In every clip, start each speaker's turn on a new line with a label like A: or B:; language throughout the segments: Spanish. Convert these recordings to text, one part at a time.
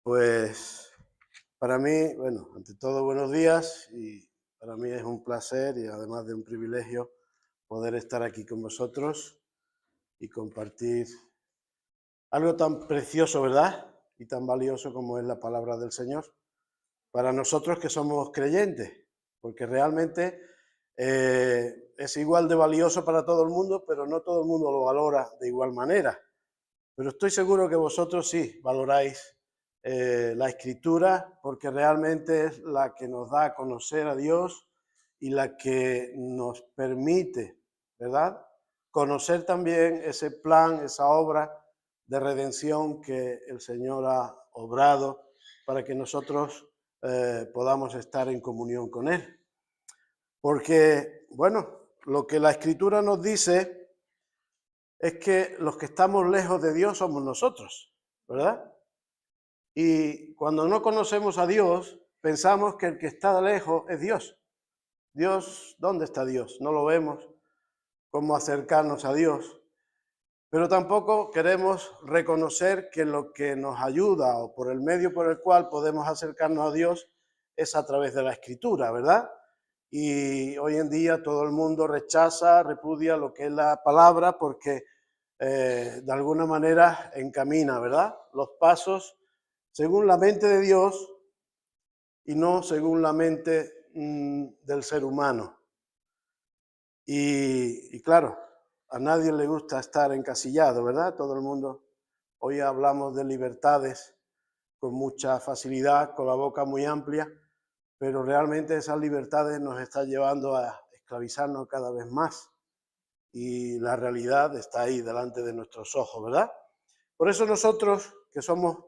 A: Pues para mí, bueno, ante todo buenos días y para mí es un placer y además de un privilegio poder estar aquí con vosotros y compartir algo tan precioso, ¿verdad? Y tan valioso como es la palabra del Señor. Para nosotros que somos creyentes, porque realmente es igual de valioso para todo el mundo, pero no todo el mundo lo valora de igual manera. Pero estoy seguro que vosotros sí valoráis la Escritura porque realmente es la que nos da a conocer a Dios y la que nos permite, ¿verdad? Conocer también ese plan, esa obra de redención que el Señor ha obrado para que nosotros podamos estar en comunión con Él. Porque, bueno, lo que la Escritura nos dice es que los que estamos lejos de Dios somos nosotros, ¿verdad? Y cuando no conocemos a Dios, pensamos que el que está lejos es Dios. Dios, ¿dónde está Dios? No lo vemos, cómo acercarnos a Dios. Pero tampoco queremos reconocer que lo que nos ayuda o por el medio por el cual podemos acercarnos a Dios es a través de la Escritura, ¿verdad? Y hoy en día todo el mundo rechaza, repudia lo que es la palabra porque de alguna manera encamina, ¿verdad? Los pasos según la mente de Dios y no según la mente del ser humano. Y claro, a nadie le gusta estar encasillado, ¿verdad? Todo el mundo, hoy hablamos de libertades con mucha facilidad, con la boca muy amplia, pero realmente esas libertades nos están llevando a esclavizarnos cada vez más. Y la realidad está ahí delante de nuestros ojos, ¿verdad? Por eso nosotros que somos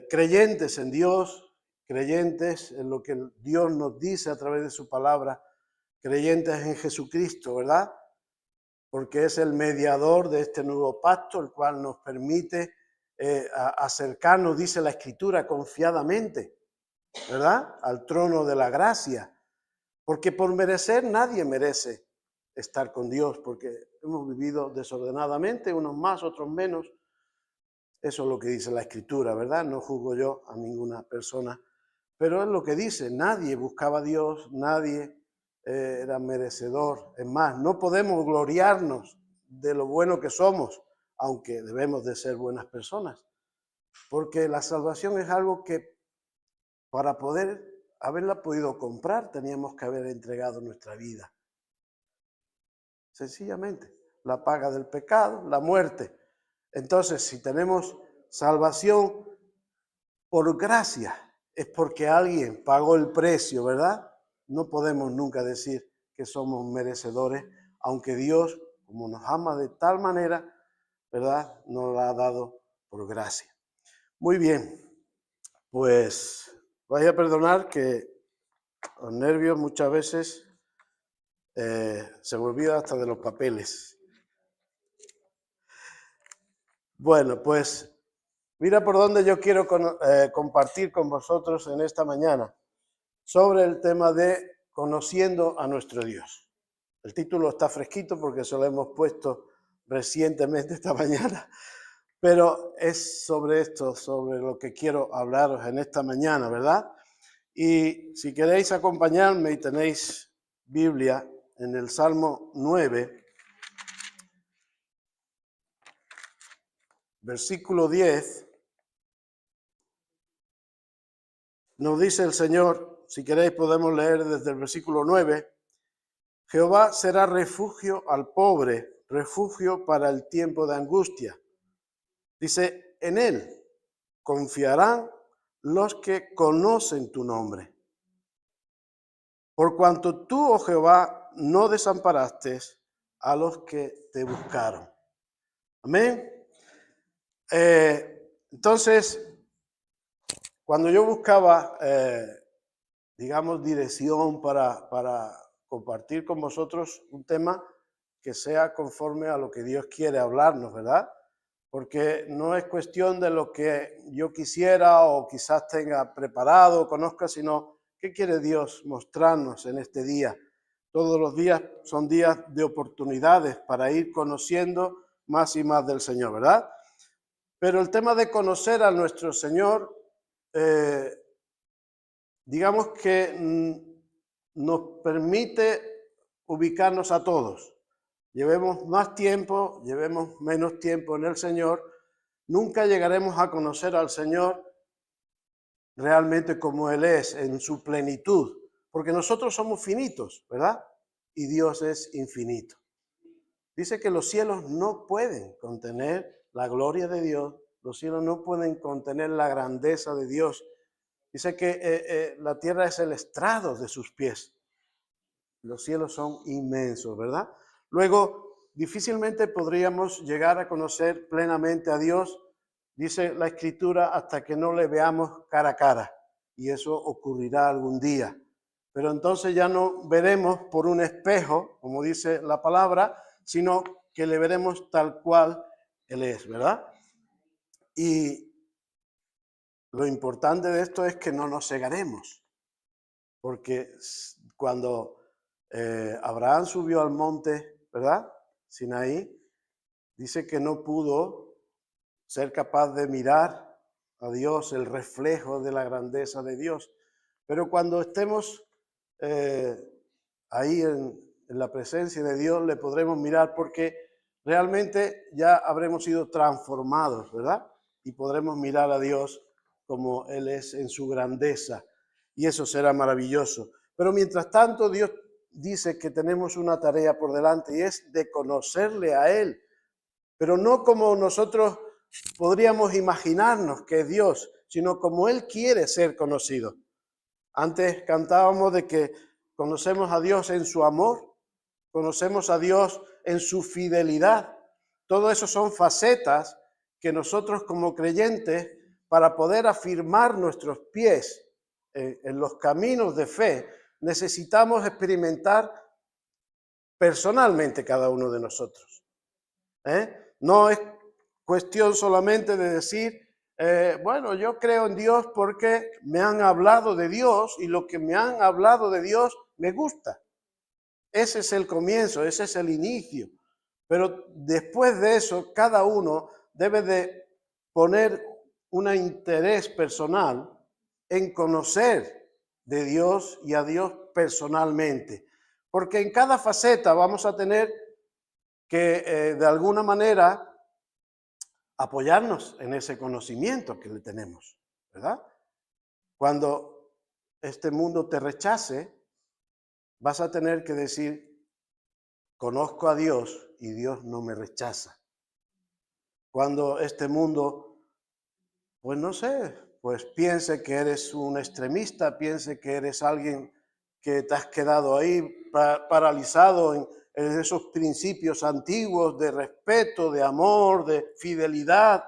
A: creyentes en Dios, creyentes en lo que Dios nos dice a través de su palabra, creyentes en Jesucristo, ¿verdad? Porque es el mediador de este nuevo pacto, el cual nos permite acercarnos, dice la Escritura, confiadamente, ¿verdad? Al trono de la gracia. Porque por merecer nadie merece estar con Dios, porque hemos vivido desordenadamente, unos más, otros menos. Eso es lo que dice la Escritura, ¿verdad? No juzgo yo a ninguna persona, pero es lo que dice, nadie buscaba a Dios, nadie era merecedor. Es más, no podemos gloriarnos de lo bueno que somos, aunque debemos de ser buenas personas, porque la salvación es algo que para poder haberla podido comprar teníamos que haber entregado nuestra vida. Sencillamente, la paga del pecado, la muerte. Entonces, si tenemos salvación por gracia, es porque alguien pagó el precio, ¿verdad? No podemos nunca decir que somos merecedores, aunque Dios, como nos ama de tal manera, ¿verdad? Nos la ha dado por gracia. Muy bien, pues vaya a perdonar que los nervios muchas veces se me olvida hasta de los papeles. Bueno, pues mira por dónde yo quiero compartir con vosotros en esta mañana sobre el tema de conociendo a nuestro Dios. El título está fresquito porque se lo hemos puesto recientemente esta mañana, pero es sobre esto, sobre lo que quiero hablaros en esta mañana, ¿verdad? Y si queréis acompañarme y tenéis Biblia en el Salmo 9, versículo 10, nos dice el Señor, si queréis podemos leer desde el versículo 9, Jehová será refugio al pobre, refugio para el tiempo de angustia. Dice, en él confiarán los que conocen tu nombre. Por cuanto tú, oh Jehová, no desamparaste a los que te buscaron. Amén. Entonces, cuando yo buscaba, digamos, dirección para compartir con vosotros un tema que sea conforme a lo que Dios quiere hablarnos, ¿verdad? Porque no es cuestión de lo que yo quisiera o quizás tenga preparado o conozca, sino qué quiere Dios mostrarnos en este día. Todos los días son días de oportunidades para ir conociendo más y más del Señor, ¿verdad? Pero el tema de conocer a nuestro Señor digamos que nos permite ubicarnos a todos. Llevemos más tiempo, llevemos menos tiempo en el Señor, nunca llegaremos a conocer al Señor realmente como Él es, en su plenitud, porque nosotros somos finitos, ¿verdad? Y Dios es infinito. Dice que los cielos no pueden contener la gloria de Dios, los cielos no pueden contener la grandeza de Dios. Dice que la tierra es el estrado de sus pies. Los cielos son inmensos, ¿verdad? Luego, difícilmente podríamos llegar a conocer plenamente a Dios, dice la Escritura, hasta que no le veamos cara a cara. Y eso ocurrirá algún día. Pero entonces ya no veremos por un espejo, como dice la palabra, sino que le veremos tal cual Él es, ¿verdad? Y lo importante de esto es que no nos cegaremos, porque cuando Abraham subió al monte, ¿verdad? Sinaí, dice que no pudo ser capaz de mirar a Dios, el reflejo de la grandeza de Dios. Pero cuando estemos ahí en la presencia de Dios, le podremos mirar porque realmente ya habremos sido transformados, ¿verdad? Y podremos mirar a Dios como Él es en su grandeza. Y eso será maravilloso. Pero mientras tanto, Dios dice que tenemos una tarea por delante y es de conocerle a Él. Pero no como nosotros podríamos imaginarnos que es Dios, sino como Él quiere ser conocido. Antes cantábamos de que conocemos a Dios en su amor, conocemos a Dios en su fidelidad. Todo eso son facetas que nosotros como creyentes, para poder afirmar nuestros pies en los caminos de fe, necesitamos experimentar personalmente cada uno de nosotros. No es cuestión solamente de decir, bueno, yo creo en Dios porque me han hablado de Dios y lo que me han hablado de Dios me gusta. Ese es el comienzo, ese es el inicio. Pero después de eso, cada uno debe de poner un interés personal en conocer de Dios y a Dios personalmente. Porque en cada faceta vamos a tener que de alguna manera apoyarnos en ese conocimiento que le tenemos, ¿verdad? Cuando este mundo te rechace, vas a tener que decir, conozco a Dios y Dios no me rechaza. Cuando este mundo, pues no sé, pues piense que eres un extremista, piense que eres alguien que te has quedado ahí paralizado en esos principios antiguos de respeto, de amor, de fidelidad.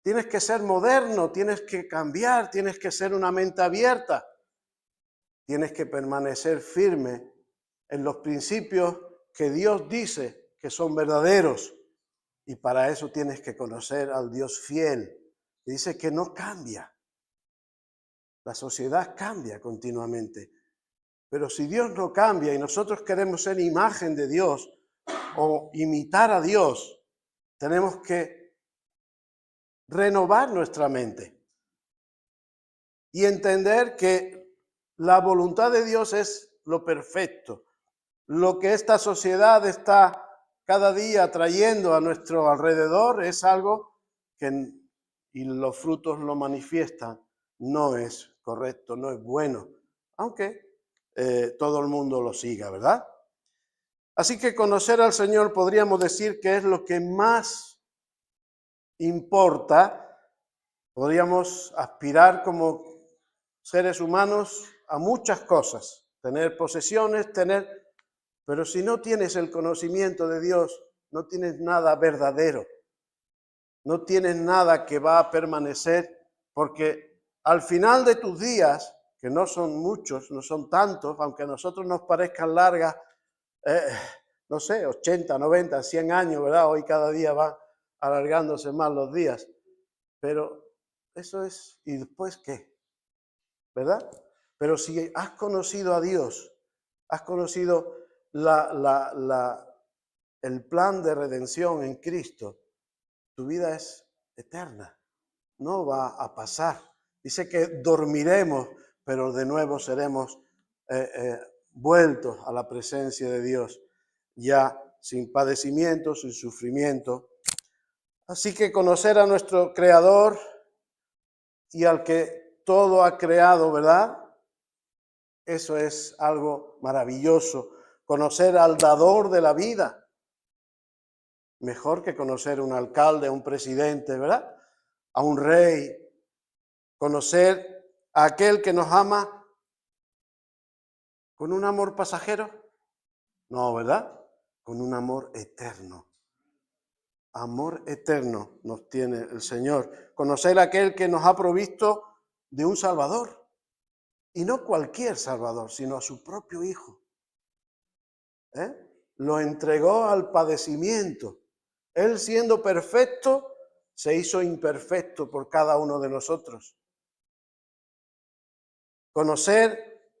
A: Tienes que ser moderno, tienes que cambiar, tienes que ser una mente abierta. Tienes que permanecer firme en los principios que Dios dice que son verdaderos. Y para eso tienes que conocer al Dios fiel, que dice que no cambia. La sociedad cambia continuamente. Pero si Dios no cambia y nosotros queremos ser imagen de Dios o imitar a Dios, tenemos que renovar nuestra mente y entender que la voluntad de Dios es lo perfecto. Lo que esta sociedad está cada día trayendo a nuestro alrededor es algo que, y los frutos lo manifiestan, no es correcto, no es bueno, aunque todo el mundo lo siga, ¿verdad? Así que conocer al Señor podríamos decir que es lo que más importa. Podríamos aspirar como seres humanos a muchas cosas, tener posesiones, pero si no tienes el conocimiento de Dios, no tienes nada verdadero, no tienes nada que va a permanecer, porque al final de tus días, que no son muchos, no son tantos, aunque a nosotros nos parezcan largas, no sé, 80, 90, 100 años, ¿verdad? Hoy cada día van alargándose más los días, pero eso es, ¿y después qué? ¿Verdad? Pero si has conocido a Dios, has conocido el plan de redención en Cristo, tu vida es eterna. no va a pasar. Dice que dormiremos, pero de nuevo seremos vueltos a la presencia de Dios, ya sin padecimiento, sin sufrimiento. Así que conocer a nuestro Creador y al que todo ha creado, ¿verdad? Eso es algo maravilloso. Conocer al dador de la vida. Mejor que conocer a un alcalde, a un presidente, ¿verdad? A un rey. Conocer a aquel que nos ama con un amor pasajero. No, ¿verdad? Con un amor eterno. Amor eterno nos tiene el Señor. Conocer a aquel que nos ha provisto de un Salvador. Y no cualquier Salvador, sino a su propio Hijo. Lo entregó al padecimiento. Él siendo perfecto, se hizo imperfecto por cada uno de nosotros. Conocer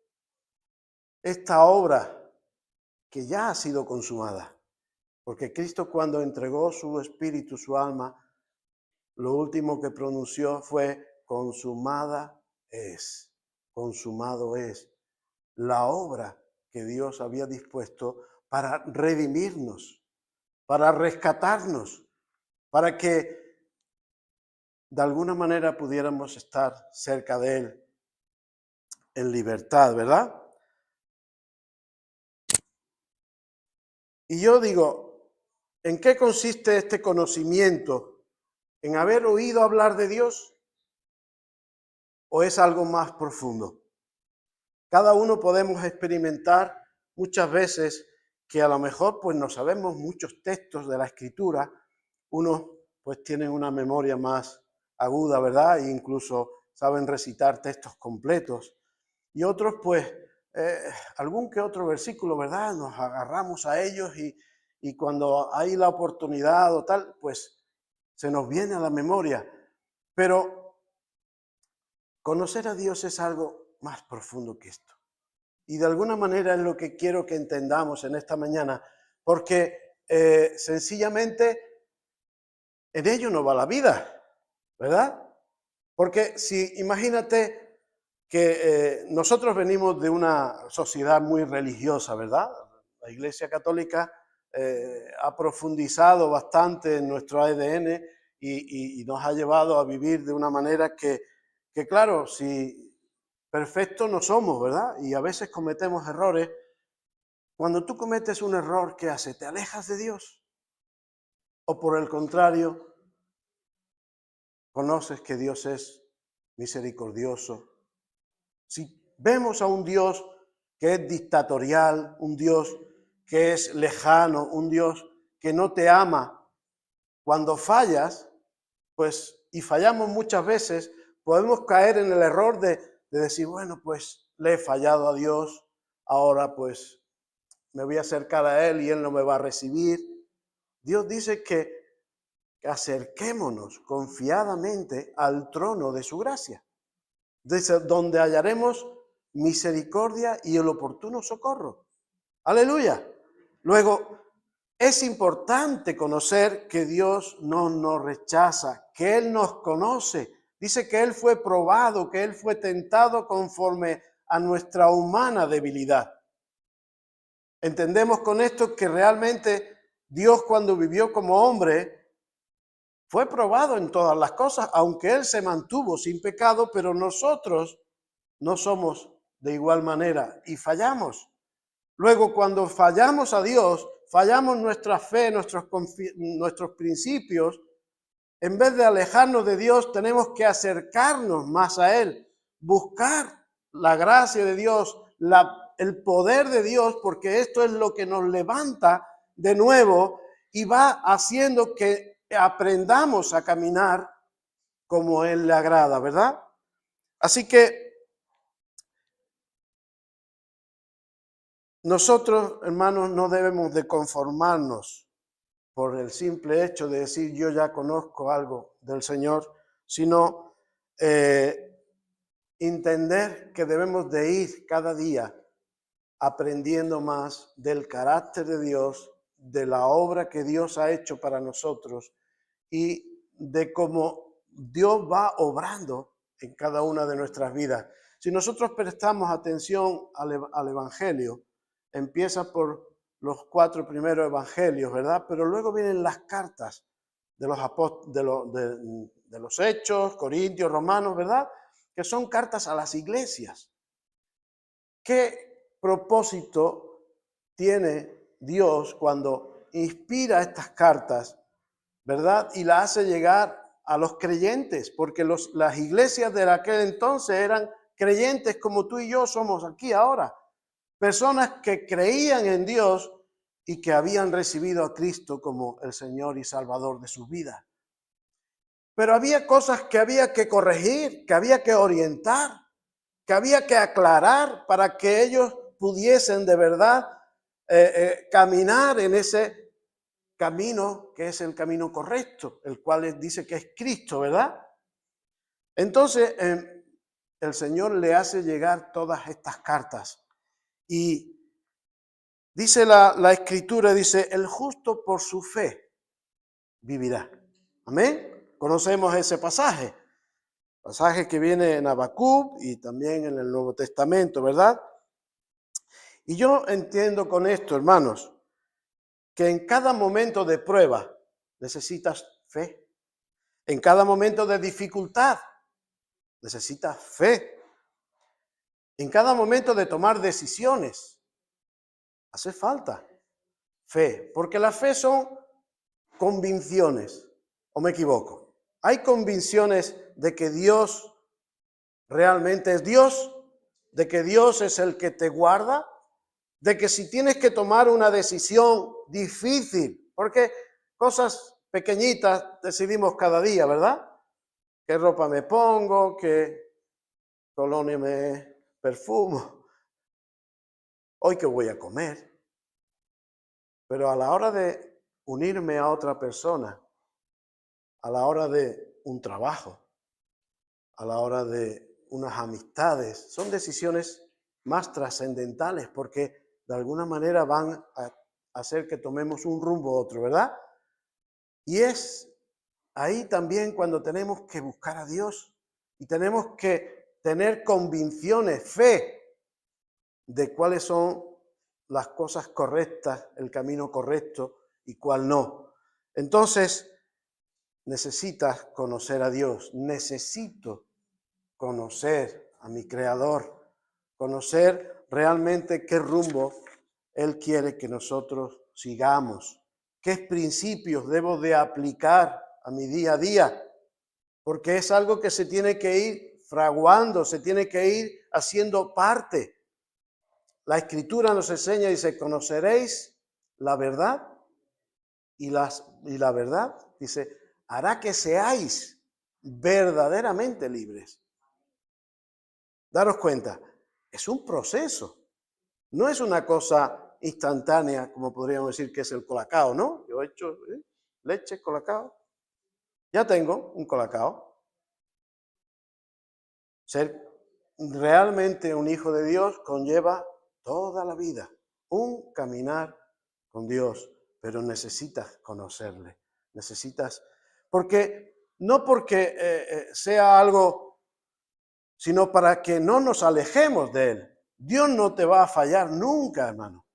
A: esta obra que ya ha sido consumada. Porque Cristo, cuando entregó su espíritu, su alma, lo último que pronunció fue: consumada es, consumado es. La obra que Dios había dispuesto para redimirnos, para rescatarnos, para que de alguna manera pudiéramos estar cerca de Él en libertad, ¿verdad? Y yo digo, ¿en qué consiste este conocimiento? ¿En haber oído hablar de Dios? ¿O es algo más profundo? Cada uno podemos experimentar muchas veces que a lo mejor pues no sabemos muchos textos de la Escritura. Unos pues tienen una memoria más aguda, ¿verdad? E incluso saben recitar textos completos. Y otros pues algún que otro versículo, ¿verdad? Nos agarramos a ellos y cuando hay la oportunidad o tal, pues se nos viene a la memoria. Pero conocer a Dios es algo más profundo que esto. Y de alguna manera es lo que quiero que entendamos en esta mañana, porque sencillamente en ello no va la vida, ¿verdad? Porque si imagínate que nosotros venimos de una sociedad muy religiosa, ¿verdad? La Iglesia Católica ha profundizado bastante en nuestro ADN y nos ha llevado a vivir de una manera que claro, si perfectos no somos, ¿verdad? Y a veces cometemos errores. Cuando tú cometes un error, ¿qué hace? ¿Te alejas de Dios? ¿O por el contrario, conoces que Dios es misericordioso? Si vemos a un Dios que es dictatorial, un Dios que es lejano, un Dios que no te ama, cuando fallas, pues, y fallamos muchas veces, podemos caer en el error de decir, bueno, pues le he fallado a Dios, ahora pues me voy a acercar a Él y Él no me va a recibir. Dios dice que acerquémonos confiadamente al trono de su gracia, desde donde hallaremos misericordia y el oportuno socorro. Aleluya. Luego, es importante conocer que Dios no nos rechaza, que Él nos conoce. Dice que Él fue probado, que Él fue tentado conforme a nuestra humana debilidad. Entendemos con esto que realmente Dios, cuando vivió como hombre, fue probado en todas las cosas, aunque Él se mantuvo sin pecado, pero nosotros no somos de igual manera y fallamos. Luego, cuando fallamos a Dios, fallamos nuestra fe, nuestros principios. En vez de alejarnos de Dios, tenemos que acercarnos más a Él, buscar la gracia de Dios, el poder de Dios, porque esto es lo que nos levanta de nuevo y va haciendo que aprendamos a caminar como Él le agrada, ¿verdad? Así que nosotros, hermanos, no debemos de conformarnos por el simple hecho de decir yo ya conozco algo del Señor, sino entender que debemos de ir cada día aprendiendo más del carácter de Dios, de la obra que Dios ha hecho para nosotros y de cómo Dios va obrando en cada una de nuestras vidas. Si nosotros prestamos atención al Evangelio, empieza por los 4 primeros evangelios, ¿verdad? Pero luego vienen las cartas de los Hechos, Corintios, Romanos, ¿verdad? Que son cartas a las iglesias. ¿Qué propósito tiene Dios cuando inspira estas cartas, ¿verdad? Y las hace llegar a los creyentes, porque las iglesias de aquel entonces eran creyentes como tú y yo somos aquí ahora. Personas que creían en Dios y que habían recibido a Cristo como el Señor y Salvador de sus vidas. Pero había cosas que había que corregir, que había que orientar, que había que aclarar para que ellos pudiesen de verdad caminar en ese camino que es el camino correcto, el cual dice que es Cristo, ¿verdad? Entonces, el Señor le hace llegar todas estas cartas y dice la Escritura, dice, el justo por su fe vivirá. Amén. Conocemos ese pasaje que viene en Habacuc y también en el Nuevo Testamento, ¿verdad? Y yo entiendo con esto, hermanos, que en cada momento de prueba necesitas fe. En cada momento de dificultad necesitas fe. En cada momento de tomar decisiones hace falta fe, porque la fe son convicciones, ¿o me equivoco? Hay convicciones de que Dios realmente es Dios, de que Dios es el que te guarda, de que si tienes que tomar una decisión difícil, porque cosas pequeñitas decidimos cada día, ¿verdad? ¿Qué ropa me pongo? ¿Qué colonia me perfumo? ¿Hoy qué voy a comer? Pero a la hora de unirme a otra persona, a la hora de un trabajo, a la hora de unas amistades, son decisiones más trascendentales porque de alguna manera van a hacer que tomemos un rumbo u otro, ¿verdad? Y es ahí también cuando tenemos que buscar a Dios y tenemos que tener convicciones, fe de cuáles son las cosas correctas, el camino correcto y cuál no. Entonces, necesitas conocer a Dios, necesito conocer a mi Creador, conocer realmente qué rumbo Él quiere que nosotros sigamos, qué principios debo de aplicar a mi día a día, porque es algo que se tiene que ir fraguando, se tiene que ir haciendo parte. La Escritura nos enseña, dice, conoceréis la verdad y la verdad, dice, hará que seáis verdaderamente libres. Daros cuenta, es un proceso, no es una cosa instantánea, como podríamos decir que es el colacao, ¿no? Yo he hecho leche, colacao, ya tengo un colacao. Ser realmente un hijo de Dios conlleva toda la vida, un caminar con Dios, pero necesitas conocerle, necesitas, no porque sea algo, sino para que no nos alejemos de Él. Dios no te va a fallar nunca, hermano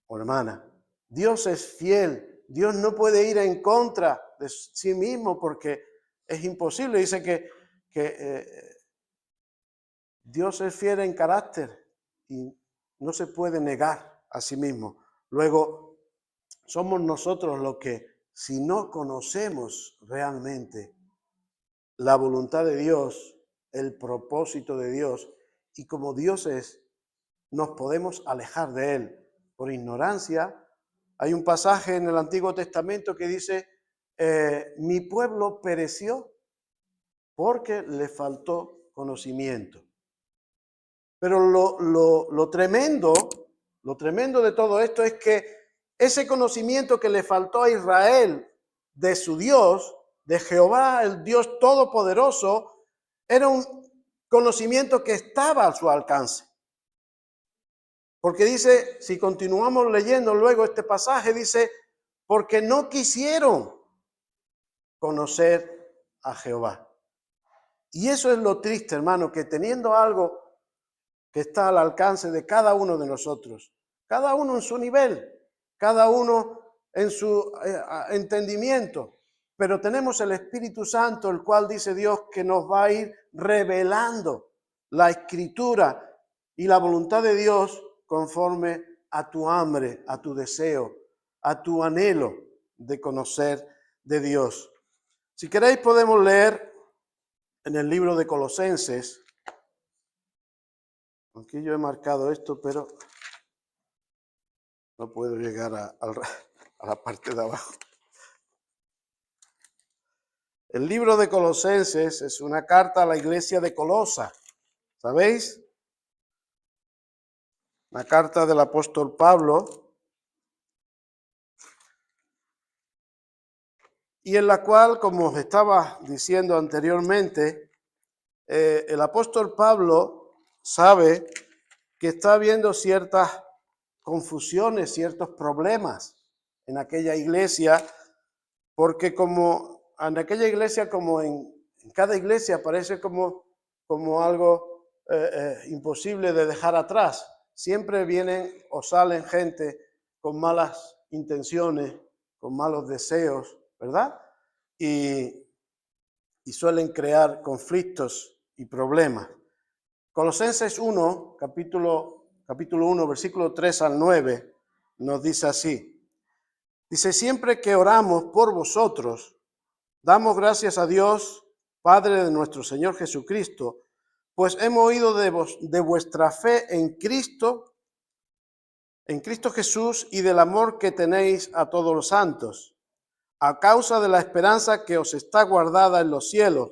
A: o hermana. Dios es fiel, Dios no puede ir en contra de sí mismo porque es imposible. Dice que Dios es fiel en carácter y no se puede negar a sí mismo. Luego, somos nosotros los que, si no conocemos realmente la voluntad de Dios, el propósito de Dios, y como Dios es, nos podemos alejar de Él por ignorancia. Hay un pasaje en el Antiguo Testamento que dice, mi pueblo pereció porque le faltó conocimiento. Pero lo tremendo de todo esto es que ese conocimiento que le faltó a Israel de su Dios, de Jehová, el Dios Todopoderoso, era un conocimiento que estaba a su alcance. Porque dice, si continuamos leyendo luego este pasaje, dice, porque no quisieron conocer a Jehová. Y eso es lo triste, hermano, que teniendo algo que está al alcance de cada uno de nosotros, cada uno en su nivel, cada uno en su entendimiento, pero tenemos el Espíritu Santo, el cual dice Dios que nos va a ir revelando la Escritura y la voluntad de Dios conforme a tu hambre, a tu deseo, a tu anhelo de conocer de Dios. Si queréis podemos leer en el libro de Colosenses. Aquí yo he marcado esto, pero no puedo llegar a la parte de abajo. El libro de Colosenses es una carta a la iglesia de Colosa, ¿sabéis? Una carta del apóstol Pablo, y en la cual, como os estaba diciendo anteriormente, el apóstol Pablo sabe que está habiendo ciertas confusiones, ciertos problemas en aquella iglesia, porque como en aquella iglesia, como en cada iglesia, parece como algo imposible de dejar atrás. Siempre vienen o salen gente con malas intenciones, con malos deseos, ¿verdad? Y suelen crear conflictos y problemas. Colosenses 1, capítulo 1, versículo 3 al 9, nos dice así. Dice, siempre que oramos por vosotros, damos gracias a Dios, Padre de nuestro Señor Jesucristo, pues hemos oído de vuestra fe en Cristo Jesús y del amor que tenéis a todos los santos, a causa de la esperanza que os está guardada en los cielos.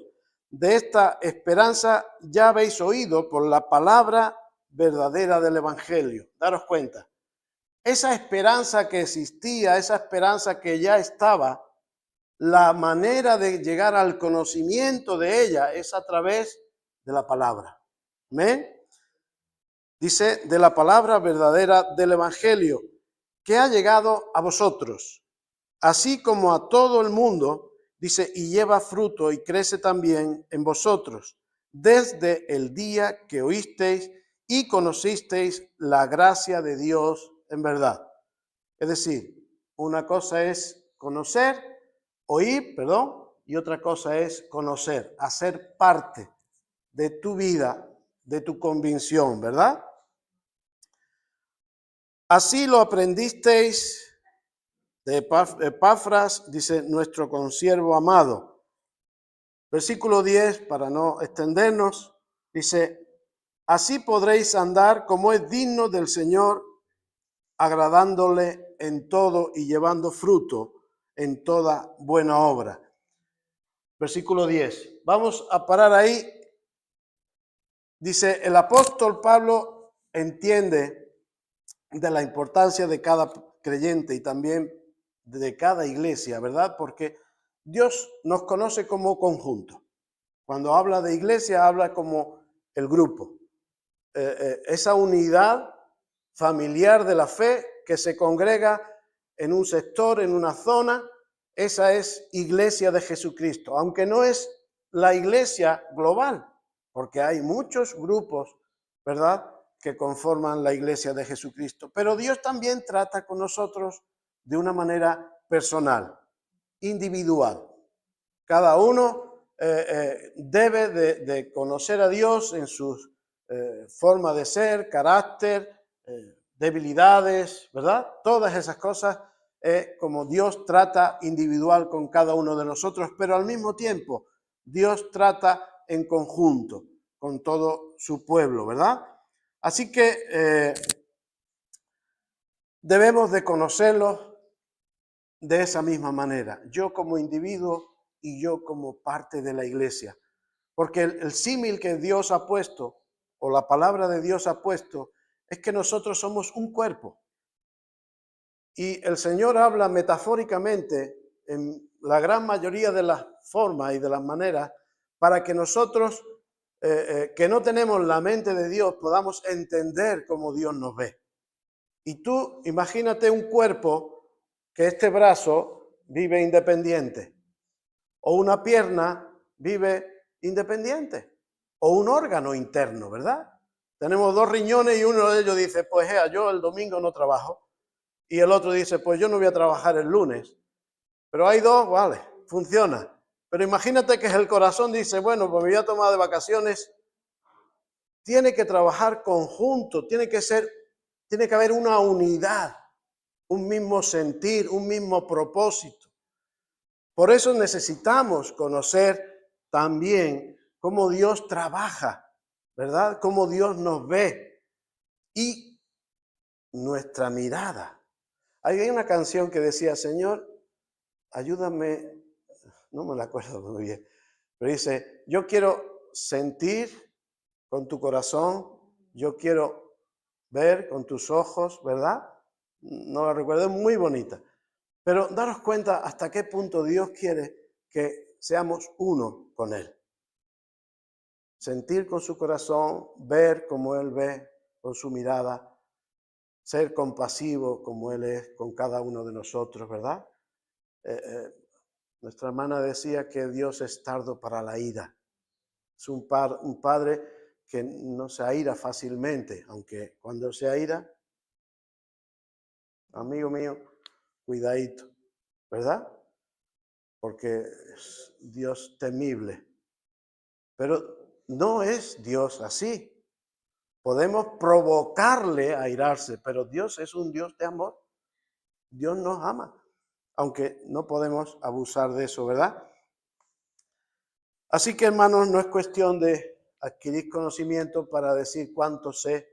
A: De esta esperanza ya habéis oído por la palabra verdadera del Evangelio. Daros cuenta, esa esperanza que existía, esa esperanza que ya estaba, la manera de llegar al conocimiento de ella es a través de la palabra. ¿Amén? Dice, de la palabra verdadera del Evangelio, que ha llegado a vosotros, así como a todo el mundo, dice, y lleva fruto y crece también en vosotros, desde el día que oísteis y conocisteis la gracia de Dios en verdad. Es decir, una cosa es oír, y otra cosa es conocer, hacer parte de tu vida, de tu convicción, ¿verdad? Así lo aprendisteis de Epafras, dice nuestro consiervo amado. Versículo 10, para no extendernos, dice, así podréis andar como es digno del Señor, agradándole en todo y llevando fruto en toda buena obra. Versículo 10. Vamos a parar ahí. Dice, el apóstol Pablo entiende de la importancia de cada creyente y también de cada iglesia, ¿verdad? Porque Dios nos conoce como conjunto. Cuando habla de iglesia, habla como el grupo. Esa unidad familiar de la fe que se congrega en un sector, en una zona, esa es iglesia de Jesucristo, aunque no es la iglesia global, porque hay muchos grupos, ¿verdad?, que conforman la iglesia de Jesucristo. Pero Dios también trata con nosotros de una manera personal, individual. Cada uno debe de conocer a Dios en su forma de ser, carácter, debilidades, ¿verdad? Todas esas cosas, como Dios trata individual con cada uno de nosotros, pero al mismo tiempo Dios trata en conjunto con todo su pueblo, ¿verdad? Así que debemos de conocerlo de esa misma manera, yo como individuo y yo como parte de la iglesia, porque el símil que Dios ha puesto, o la palabra de Dios ha puesto, es que nosotros somos un cuerpo. Y el Señor habla metafóricamente en la gran mayoría de las formas y de las maneras para que nosotros, que no tenemos la mente de Dios, podamos entender cómo Dios nos ve. Y tú imagínate un cuerpo que este brazo vive independiente o una pierna vive independiente o un órgano interno, ¿verdad? Tenemos 2 riñones y uno de ellos dice, pues yo el domingo no trabajo. Y el otro dice, pues yo no voy a trabajar el lunes. Pero hay 2, vale, funciona. Pero imagínate que el corazón dice, bueno, pues me voy a tomar de vacaciones. Tiene que trabajar conjunto, tiene que haber una unidad, un mismo sentir, un mismo propósito. Por eso necesitamos conocer también cómo Dios trabaja, ¿verdad? Cómo Dios nos ve y nuestra mirada. Hay una canción que decía, Señor, ayúdame, no me la acuerdo muy bien, pero dice, yo quiero sentir con tu corazón, yo quiero ver con tus ojos, ¿verdad? No la recuerdo, es muy bonita. Pero daros cuenta hasta qué punto Dios quiere que seamos uno con Él. Sentir con su corazón, ver como Él ve con su mirada, ser compasivo como Él es con cada uno de nosotros, ¿verdad? Nuestra hermana decía que Dios es tardo para la ira. Es un padre que no se aira fácilmente, aunque cuando se aira, amigo mío, cuidadito, ¿verdad? Porque es Dios temible. Pero no es Dios así. Podemos provocarle a airarse, pero Dios es un Dios de amor. Dios nos ama, aunque no podemos abusar de eso, ¿verdad? Así que, hermanos, no es cuestión de adquirir conocimiento para decir cuánto sé,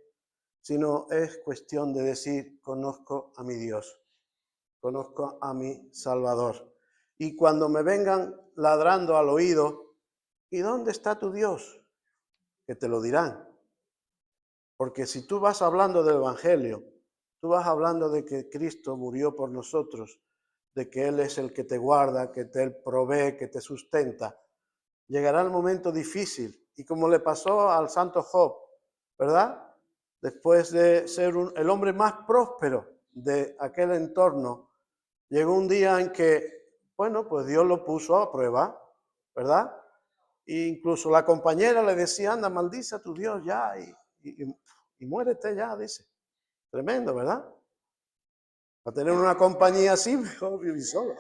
A: sino es cuestión de decir, conozco a mi Dios, conozco a mi Salvador. Y cuando me vengan ladrando al oído, ¿y dónde está tu Dios? Que te lo dirán. Porque si tú vas hablando del Evangelio, tú vas hablando de que Cristo murió por nosotros, de que Él es el que te guarda, que te provee, que te sustenta, llegará el momento difícil. Y como le pasó al santo Job, ¿verdad? Después de ser el hombre más próspero de aquel entorno, llegó un día en que, bueno, pues Dios lo puso a prueba, ¿verdad? E incluso la compañera le decía, anda, maldice a tu Dios ya y muérete ya, dice. Tremendo, ¿verdad? Para tener una compañía así, mejor vivir solo.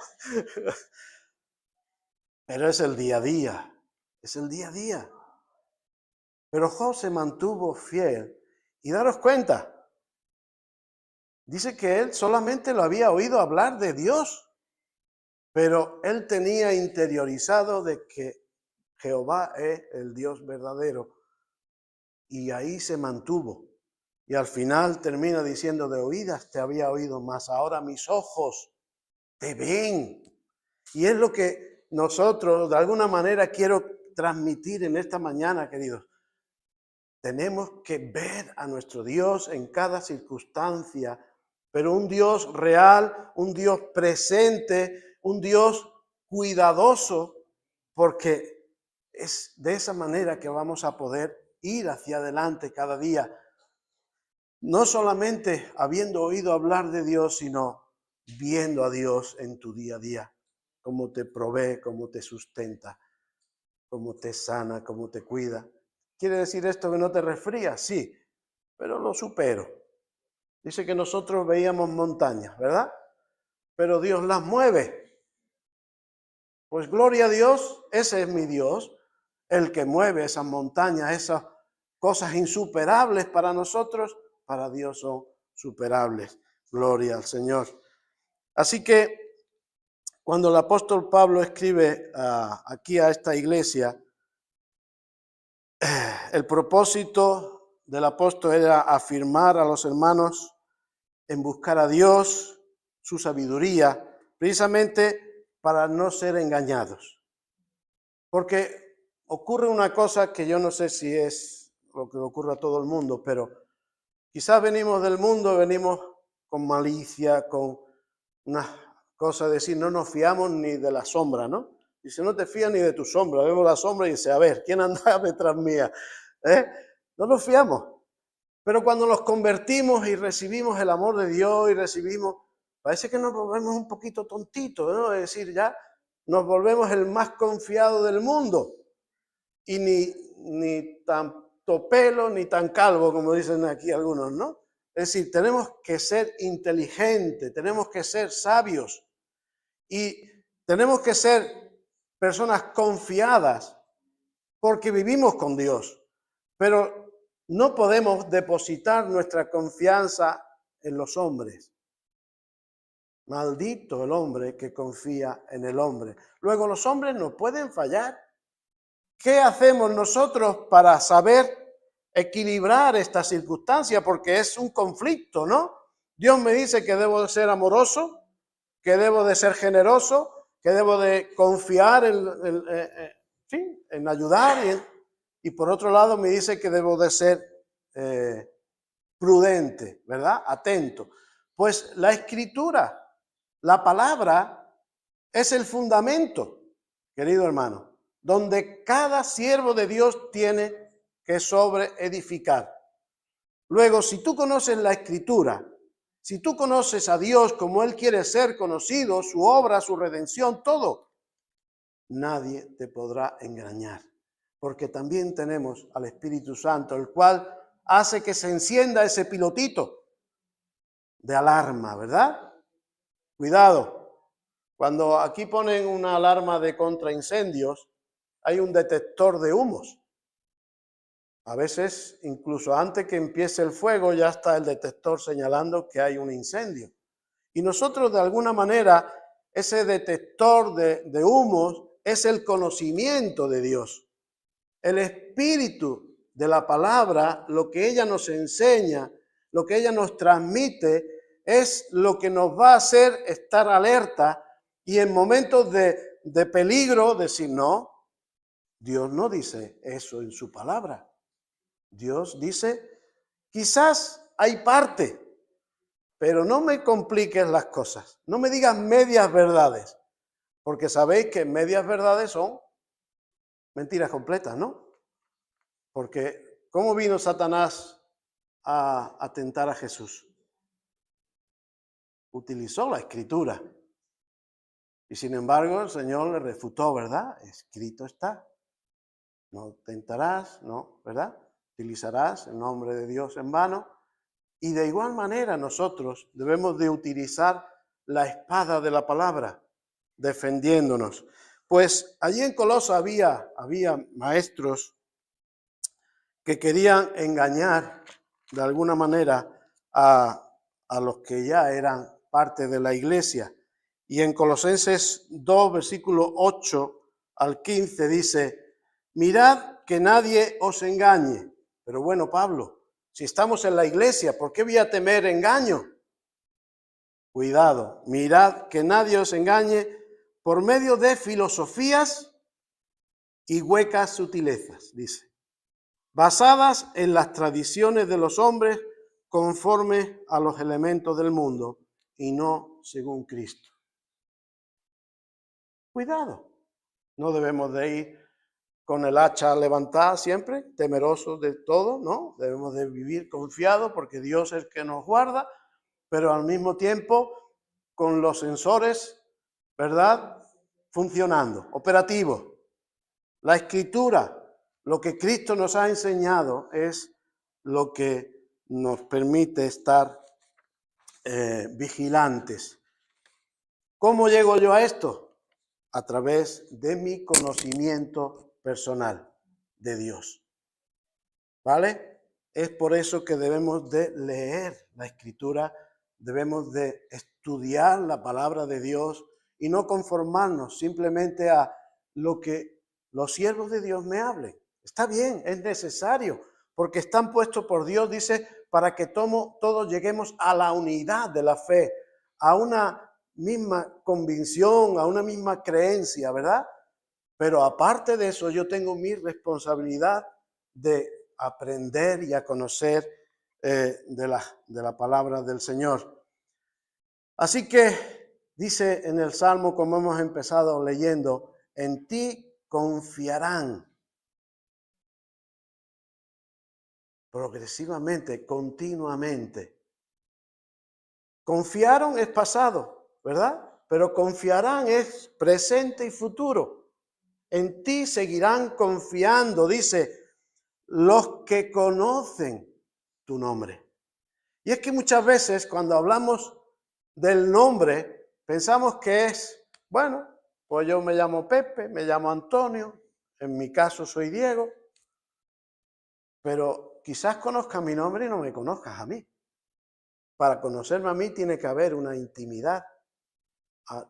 A: Pero es el día a día, es el día a día. Pero Job se mantuvo fiel. Y daros cuenta, dice que él solamente lo había oído hablar de Dios, pero él tenía interiorizado de que Jehová es el Dios verdadero. Y ahí se mantuvo. Y al final termina diciendo, de oídas te había oído, mas ahora mis ojos te ven. Y es lo que nosotros, de alguna manera, quiero transmitir en esta mañana, queridos. Tenemos que ver a nuestro Dios en cada circunstancia, pero un Dios real, un Dios presente, un Dios cuidadoso, porque es de esa manera que vamos a poder ir hacia adelante cada día. No solamente habiendo oído hablar de Dios, sino viendo a Dios en tu día a día, cómo te provee, cómo te sustenta, cómo te sana, cómo te cuida. ¿Quiere decir esto que no te resfrías? Sí, pero lo supero. Dice que nosotros veíamos montañas, ¿verdad? Pero Dios las mueve. Pues gloria a Dios, ese es mi Dios, el que mueve esas montañas, esas cosas insuperables para nosotros, para Dios son superables. Gloria al Señor. Así que cuando el apóstol Pablo escribe aquí a esta iglesia, el propósito del apóstol era afirmar a los hermanos en buscar a Dios, su sabiduría, precisamente para no ser engañados. Porque ocurre una cosa que yo no sé si es lo que ocurre a todo el mundo, pero quizás venimos del mundo, venimos con malicia, con unas cosas de decir, no nos fiamos ni de la sombra, ¿no? Dice, no te fías ni de tu sombra, vemos la sombra y dice, a ver, ¿quién anda detrás mía? No nos fiamos. Pero cuando nos convertimos y recibimos el amor de Dios y recibimos, parece que nos volvemos un poquito tontitos, ¿no? Es decir, ya nos volvemos el más confiado del mundo. y ni tanto pelo ni tan calvo como dicen aquí algunos, ¿no? Es decir, tenemos que ser inteligentes, tenemos que ser sabios y tenemos que ser personas confiadas porque vivimos con Dios, pero no podemos depositar nuestra confianza en los hombres. Maldito el hombre que confía en el hombre. Luego los hombres no pueden fallar. ¿Qué hacemos nosotros para saber equilibrar esta circunstancia? Porque es un conflicto, ¿no? Dios me dice que debo de ser amoroso, que debo de ser generoso, que debo de confiar en ayudar y por otro lado me dice que debo de ser prudente, ¿verdad? Atento. Pues la escritura, la palabra es el fundamento, querido hermano, donde cada siervo de Dios tiene que sobreedificar. Luego, si tú conoces la escritura, si tú conoces a Dios como Él quiere ser conocido, su obra, su redención, todo, nadie te podrá engañar. Porque también tenemos al Espíritu Santo, el cual hace que se encienda ese pilotito de alarma, ¿verdad? Cuidado, cuando aquí ponen una alarma de contraincendios, hay un detector de humos. A veces, incluso antes que empiece el fuego, ya está el detector señalando que hay un incendio. Y nosotros, de alguna manera, ese detector de humos es el conocimiento de Dios. El espíritu de la palabra, lo que ella nos enseña, lo que ella nos transmite, es lo que nos va a hacer estar alerta y en momentos de peligro decir, no, Dios no dice eso en su palabra. Dios dice, quizás hay parte, pero no me compliques las cosas. No me digas medias verdades, porque sabéis que medias verdades son mentiras completas, ¿no? Porque ¿cómo vino Satanás a tentar a Jesús? Utilizó la escritura. Y sin embargo el Señor le refutó, ¿verdad? Escrito está. No tentarás, ¿no? ¿Verdad? Utilizarás el nombre de Dios en vano. Y de igual manera nosotros debemos de utilizar la espada de la palabra, defendiéndonos. Pues allí en Colosas había maestros que querían engañar de alguna manera a los que ya eran parte de la iglesia. Y en Colosenses 2, versículo 8 al 15 dice, mirad que nadie os engañe. Pero bueno, Pablo, si estamos en la iglesia, ¿por qué voy a temer engaño? Cuidado, mirad que nadie os engañe por medio de filosofías y huecas sutilezas, dice, basadas en las tradiciones de los hombres conforme a los elementos del mundo y no según Cristo. Cuidado, no debemos de ir con el hacha levantada siempre, temerosos de todo, ¿no? Debemos de vivir confiados porque Dios es el que nos guarda, pero al mismo tiempo con los sensores, ¿verdad? Funcionando, operativos. La escritura, lo que Cristo nos ha enseñado es lo que nos permite estar vigilantes. ¿Cómo llego yo a esto? A través de mi conocimiento personal de Dios. ¿Vale? Es por eso que debemos de leer la escritura, debemos de estudiar la palabra de Dios y no conformarnos simplemente a lo que los siervos de Dios me hablen. Está bien, es necesario, porque están puestos por Dios, dice, para que todos lleguemos a la unidad de la fe, a una misma convicción, a una misma creencia, ¿verdad? Pero aparte de eso, yo tengo mi responsabilidad de aprender y a conocer de la palabra del Señor. Así que dice en el Salmo, como hemos empezado leyendo, en ti confiarán progresivamente, continuamente. Confiaron es pasado, ¿verdad? Pero confiarán es presente y futuro. En ti seguirán confiando, dice, los que conocen tu nombre. Y es que muchas veces cuando hablamos del nombre, pensamos que es, bueno, pues yo me llamo Pepe, me llamo Antonio, en mi caso soy Diego, pero quizás conozcas mi nombre y no me conozcas a mí. Para conocerme a mí tiene que haber una intimidad,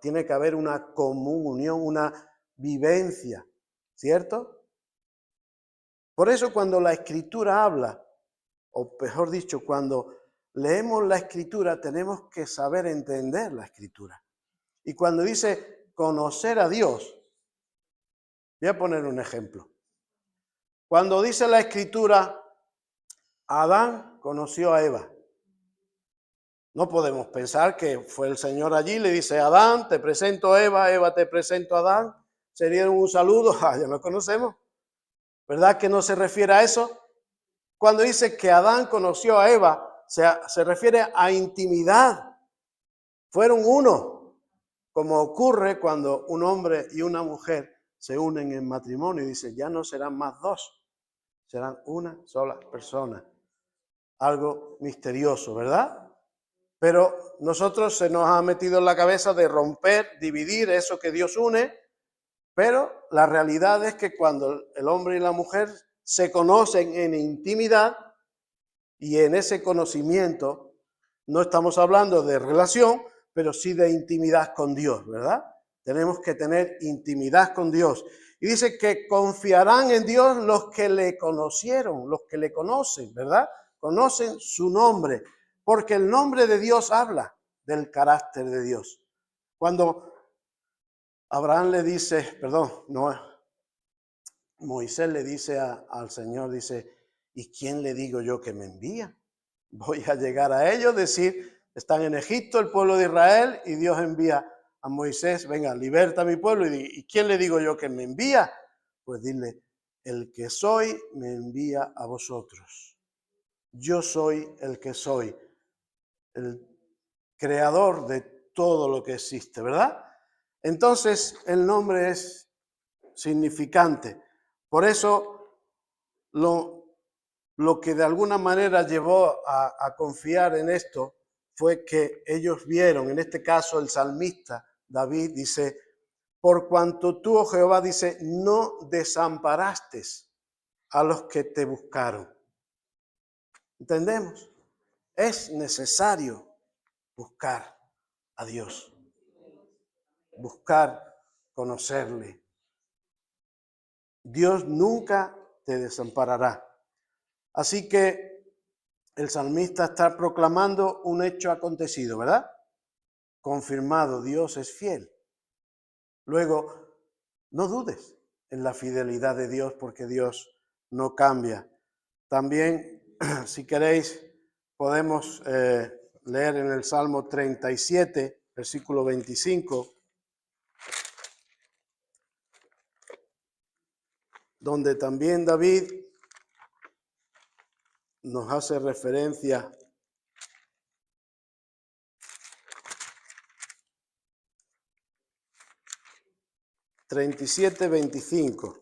A: tiene que haber una comunión, una vivencia, ¿cierto? Por eso cuando la Escritura habla, o mejor dicho, cuando leemos la Escritura tenemos que saber entender la Escritura. Y cuando dice conocer a Dios, voy a poner un ejemplo. Cuando dice la Escritura, Adán conoció a Eva. No podemos pensar que fue el Señor allí, le dice, Adán, te presento a Eva, Eva te presento a Adán, se dieron un saludo, ya nos conocemos. ¿Verdad que no se refiere a eso? Cuando dice que Adán conoció a Eva, se refiere a intimidad. Fueron uno, como ocurre cuando un hombre y una mujer se unen en matrimonio y dice, ya no serán más dos, serán una sola persona. Algo misterioso, ¿verdad? Pero nosotros se nos ha metido en la cabeza de romper, dividir eso que Dios une, pero la realidad es que cuando el hombre y la mujer se conocen en intimidad y en ese conocimiento, no estamos hablando de relación, pero sí de intimidad con Dios, ¿verdad? Tenemos que tener intimidad con Dios. Y dice que confiarán en Dios los que le conocieron, los que le conocen, ¿verdad? Conocen su nombre, porque el nombre de Dios habla del carácter de Dios. Cuando Abraham le dice, Moisés le dice al Señor, dice, ¿y quién le digo yo que me envía? Voy a llegar a ellos, decir, están en Egipto el pueblo de Israel y Dios envía a Moisés, venga, liberta a mi pueblo. ¿Y quién le digo yo que me envía? Pues dile, el que soy me envía a vosotros. Yo soy el que soy, el creador de todo lo que existe, ¿verdad? Entonces el nombre es significante. Por eso lo que de alguna manera llevó a confiar en esto fue que ellos vieron, en este caso el salmista David dice, por cuanto tú, oh Jehová, dice, no desamparaste a los que te buscaron. ¿Entendemos? Es necesario buscar a Dios, buscar conocerle. Dios nunca te desamparará. Así que el salmista está proclamando un hecho acontecido, ¿verdad? Confirmado, Dios es fiel. Luego, no dudes en la fidelidad de Dios porque Dios no cambia. También, si queréis, podemos leer en el Salmo 37, versículo 25, donde también David nos hace referencia (37:25).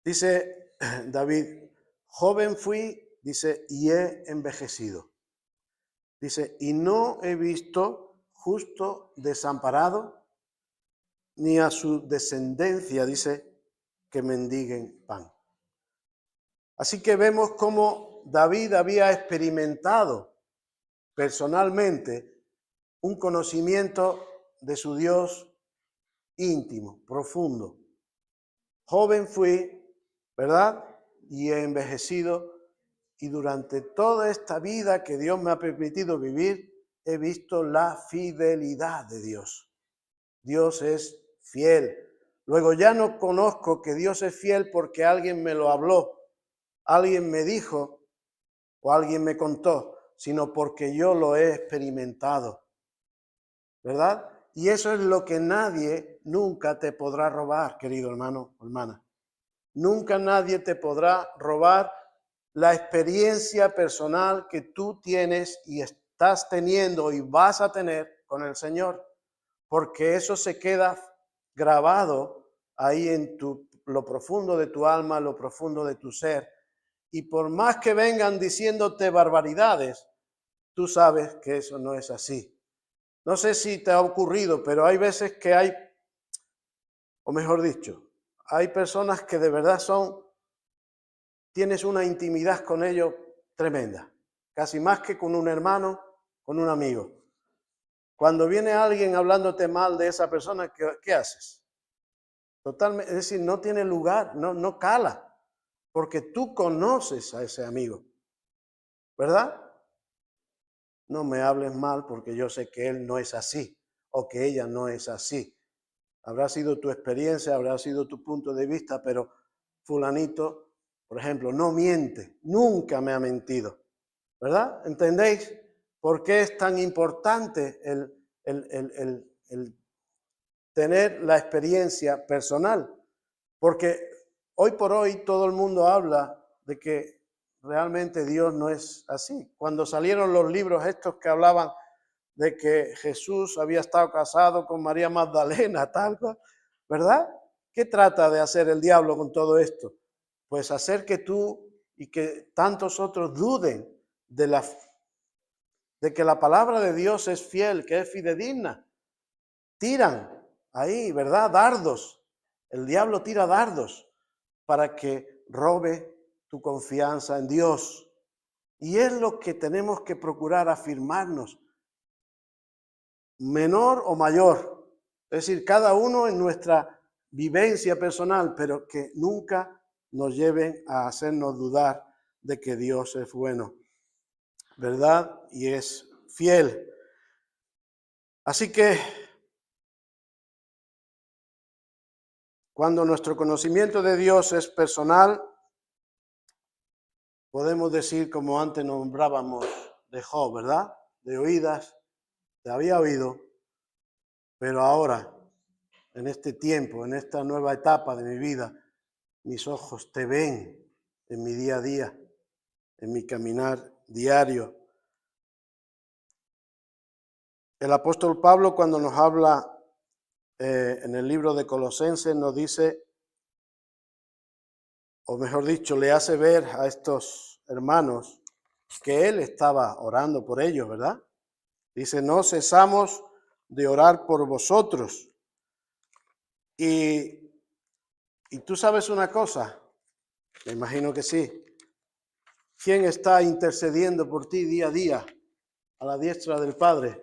A: Dice David, joven fui, dice, y he envejecido. Dice, y no he visto justo desamparado, ni a su descendencia, dice, que mendiguen pan. Así que vemos cómo David había experimentado personalmente un conocimiento de su Dios íntimo, profundo. Joven fui, ¿verdad? Y he envejecido, y durante toda esta vida que Dios me ha permitido vivir, he visto la fidelidad de Dios. Dios es fiel. Luego ya no conozco que Dios es fiel porque alguien me lo habló, alguien me dijo o alguien me contó, sino porque yo lo he experimentado, ¿verdad? Y eso es lo que nadie nunca te podrá robar, querido hermano o hermana. Nunca nadie te podrá robar la experiencia personal que tú tienes y estás teniendo y vas a tener con el Señor, porque eso se queda grabado ahí en lo profundo de tu alma, lo profundo de tu ser. Y por más que vengan diciéndote barbaridades, tú sabes que eso no es así. No sé si te ha ocurrido, pero hay veces que hay, o mejor dicho, hay personas que de verdad tienes una intimidad con ellos tremenda, casi más que con un hermano, con un amigo. Cuando viene alguien hablándote mal de esa persona, ¿qué haces? Totalmente, es decir, no tiene lugar, no cala, porque tú conoces a ese amigo, ¿verdad? No me hables mal porque yo sé que él no es así o que ella no es así. Habrá sido tu experiencia, habrá sido tu punto de vista, pero fulanito, por ejemplo, no miente, nunca me ha mentido, ¿verdad? ¿Entendéis por qué es tan importante el tener la experiencia personal? Porque hoy por hoy todo el mundo habla de que realmente Dios no es así. Cuando salieron los libros estos que hablaban de que Jesús había estado casado con María Magdalena, tal cual, ¿verdad? ¿Qué trata de hacer el diablo con todo esto? Pues hacer que tú y que tantos otros duden de que la palabra de Dios es fiel, que es fidedigna. Tiran ahí, ¿verdad? Dardos. El diablo tira dardos para que robe tu confianza en Dios. Y es lo que tenemos que procurar afirmarnos, menor o mayor. Es decir, cada uno en nuestra vivencia personal, pero que nunca nos lleven a hacernos dudar de que Dios es bueno, ¿verdad? Y es fiel. Así que cuando nuestro conocimiento de Dios es personal, podemos decir, como antes nombrábamos de Job, ¿verdad? De oídas, te había oído, pero ahora, en este tiempo, en esta nueva etapa de mi vida, mis ojos te ven en mi día a día, en mi caminar diario. El apóstol Pablo, cuando nos habla en el libro de Colosenses, nos dice, o mejor dicho, le hace ver a estos hermanos que él estaba orando por ellos, ¿verdad? Dice, no cesamos de orar por vosotros. Y tú sabes una cosa, me imagino que sí. ¿Quién está intercediendo por ti día a día a la diestra del Padre?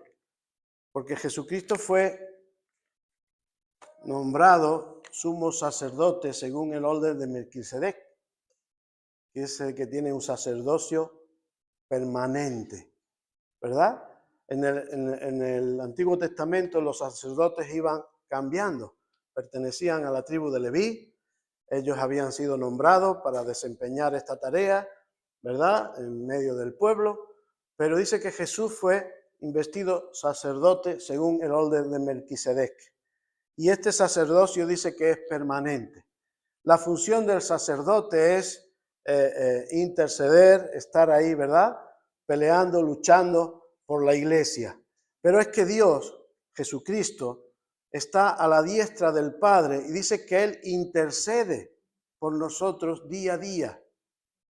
A: Porque Jesucristo fue nombrado sumo sacerdote según el orden de Melquisedec, que es el que tiene un sacerdocio permanente, ¿verdad? En el Antiguo Testamento los sacerdotes iban cambiando, pertenecían a la tribu de Leví, ellos habían sido nombrados para desempeñar esta tarea, ¿verdad? En medio del pueblo, pero dice que Jesús fue investido sacerdote según el orden de Melquisedec. Y este sacerdocio dice que es permanente. La función del sacerdote es interceder, estar ahí, ¿verdad? Peleando, luchando por la iglesia. Pero es que Dios, Jesucristo, está a la diestra del Padre y dice que Él intercede por nosotros día a día.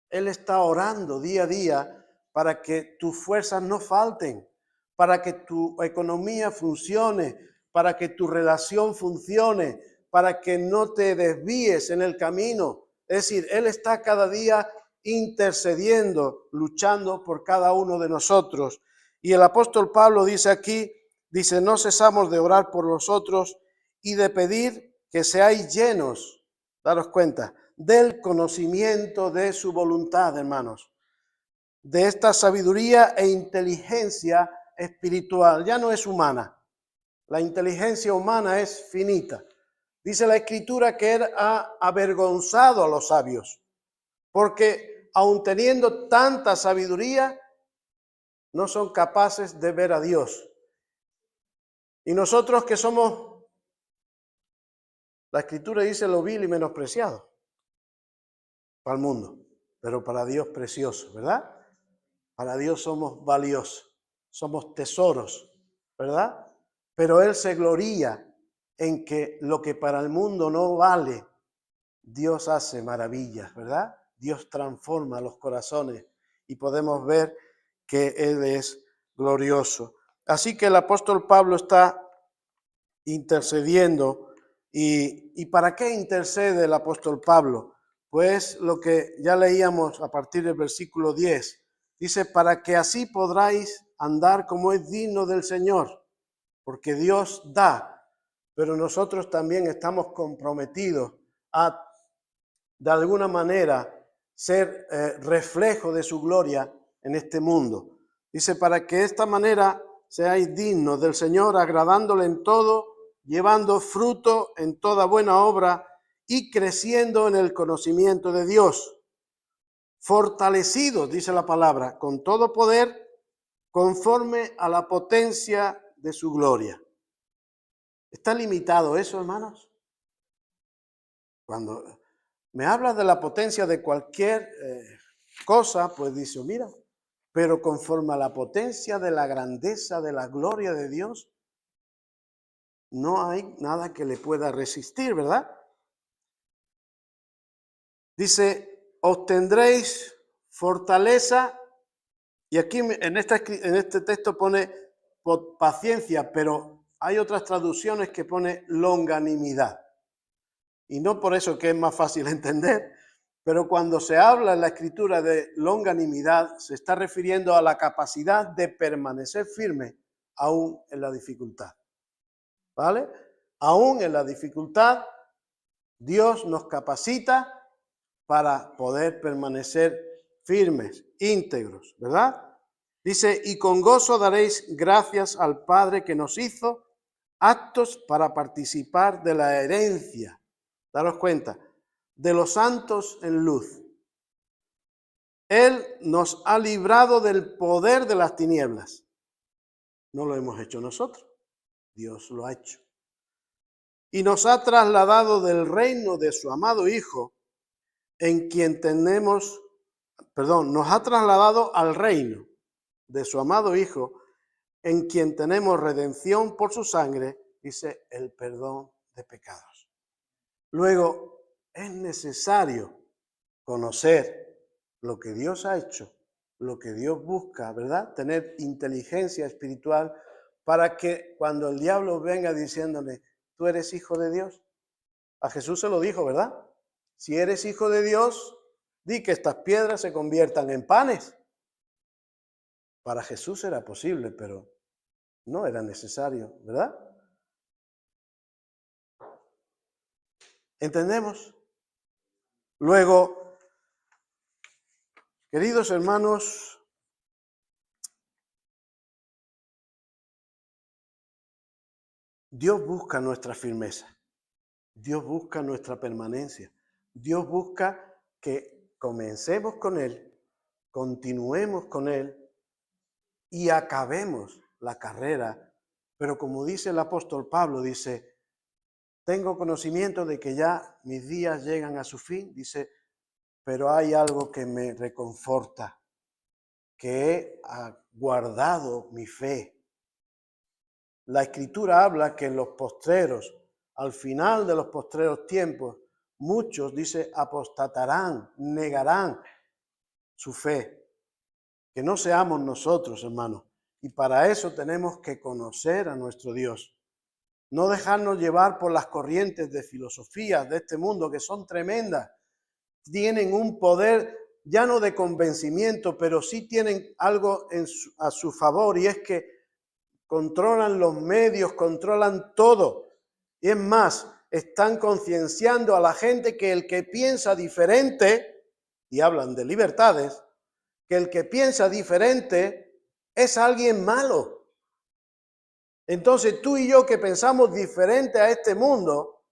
A: Él está orando día a día para que tus fuerzas no falten, para que tu economía funcione, para que tu relación funcione, para que no te desvíes en el camino. Es decir, Él está cada día intercediendo, luchando por cada uno de nosotros. Y el apóstol Pablo dice aquí, dice, no cesamos de orar por vosotros y de pedir que seáis llenos, daros cuenta, del conocimiento de su voluntad, hermanos, de esta sabiduría e inteligencia espiritual. Ya no es humana, la inteligencia humana es finita. Dice la Escritura que Él ha avergonzado a los sabios, porque aun teniendo tanta sabiduría, no son capaces de ver a Dios. Y nosotros que somos, la Escritura dice, lo vil y menospreciado para el mundo. pero para Dios precioso, ¿verdad? Para Dios somos valiosos, somos tesoros, ¿verdad? Pero Él se gloría en que lo que para el mundo no vale, Dios hace maravillas, ¿verdad? Dios transforma los corazones y podemos ver que Él es glorioso. Así que el apóstol Pablo está intercediendo. ¿Y para qué intercede el apóstol Pablo? Pues lo que ya leíamos a partir del versículo 10. Dice, para que así podráis andar como es digno del Señor, porque Dios da, pero nosotros también estamos comprometidos a, de alguna manera, ser reflejo de su gloria en este mundo. Dice, para que de esta manera seáis dignos del Señor, agradándole en todo, llevando fruto en toda buena obra y creciendo en el conocimiento de Dios, fortalecidos, dice la palabra, con todo poder, conforme a la potencia de su gloria. ¿Está limitado eso, hermanos? Cuando me hablas de la potencia de cualquier cosa, pues dice, mira, pero conforme a la potencia de la grandeza de la gloria de Dios, no hay nada que le pueda resistir, ¿verdad? Dice, obtendréis fortaleza, y aquí en este texto pone paciencia, pero hay otras traducciones que pone longanimidad. Y no por eso que es más fácil entender, pero cuando se habla en la escritura de longanimidad, se está refiriendo a la capacidad de permanecer firme aún en la dificultad. ¿Vale? Aún en la dificultad, Dios nos capacita para poder permanecer firmes, íntegros, ¿verdad? Dice, y con gozo daréis gracias al Padre que nos hizo aptos para participar de la herencia. Daros cuenta, de los santos en luz. Él nos ha librado del poder de las tinieblas. No lo hemos hecho nosotros, Dios lo ha hecho. Y nos ha trasladado del reino de su amado Hijo, en quien nos ha trasladado al reino de su amado Hijo, en quien tenemos redención por su sangre, dice, el perdón de pecados. Luego, es necesario conocer lo que Dios ha hecho, lo que Dios busca, ¿verdad? Tener inteligencia espiritual para que cuando el diablo venga diciéndole, ¿tú eres hijo de Dios? A Jesús se lo dijo, ¿verdad? Si eres hijo de Dios, di que estas piedras se conviertan en panes. Para Jesús era posible, pero no era necesario, ¿verdad? ¿Entendemos? Luego, queridos hermanos, Dios busca nuestra firmeza, Dios busca nuestra permanencia, Dios busca que comencemos con Él, continuemos con Él y acabemos la carrera. Pero como dice el apóstol Pablo, dice, tengo conocimiento de que ya mis días llegan a su fin, dice, pero hay algo que me reconforta, que he guardado mi fe. La Escritura habla que en los postreros, al final de los postreros tiempos, muchos, dice, apostatarán, negarán su fe. Que no seamos nosotros, hermanos. Y para eso tenemos que conocer a nuestro Dios. No dejarnos llevar por las corrientes de filosofías de este mundo que son tremendas. Tienen un poder ya no de convencimiento, pero sí tienen algo a su favor, y es que controlan los medios, controlan todo. Y es más, están concienciando a la gente que el que piensa diferente, y hablan de libertades, que el que piensa diferente es alguien malo. Entonces tú y yo que pensamos diferente a este mundo,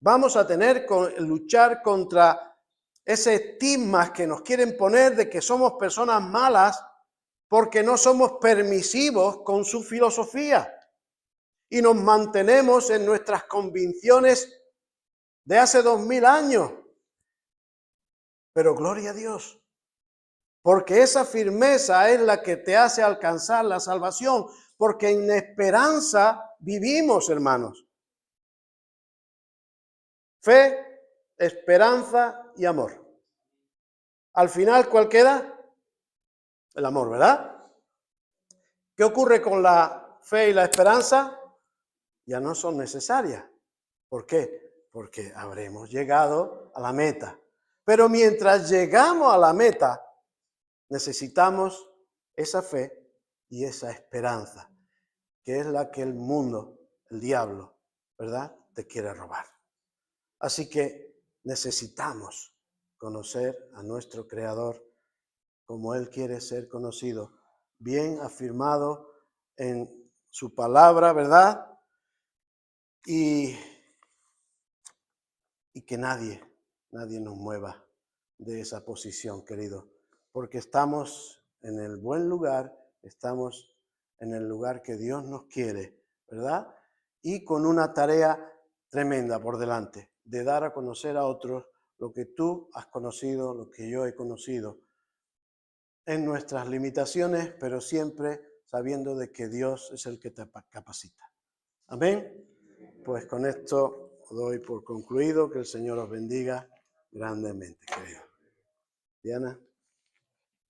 A: vamos a tener que luchar contra ese estigma que nos quieren poner de que somos personas malas porque no somos permisivos con su filosofía y nos mantenemos en nuestras convicciones de hace 2000 años. Pero gloria a Dios, porque esa firmeza es la que te hace alcanzar la salvación, porque en esperanza vivimos, hermanos. Fe, esperanza y amor. Al final, ¿cuál queda? El amor, ¿verdad? ¿Qué ocurre con la fe y la esperanza? Ya no son necesarias. ¿Por qué? Porque habremos llegado a la meta. Pero mientras llegamos a la meta, necesitamos esa fe y esa esperanza, que es la que el mundo, el diablo, ¿verdad?, te quiere robar. Así que necesitamos conocer a nuestro Creador como Él quiere ser conocido, bien afirmado en su palabra, ¿verdad? Y que nadie nos mueva de esa posición, querido, porque estamos en el buen lugar, estamos en el lugar que Dios nos quiere, ¿verdad? Y con una tarea tremenda por delante, de dar a conocer a otros lo que tú has conocido, lo que yo he conocido, en nuestras limitaciones, pero siempre sabiendo de que Dios es el que te capacita. Amén. Pues con esto doy por concluido. Que el Señor os bendiga grandemente, querido. Diana.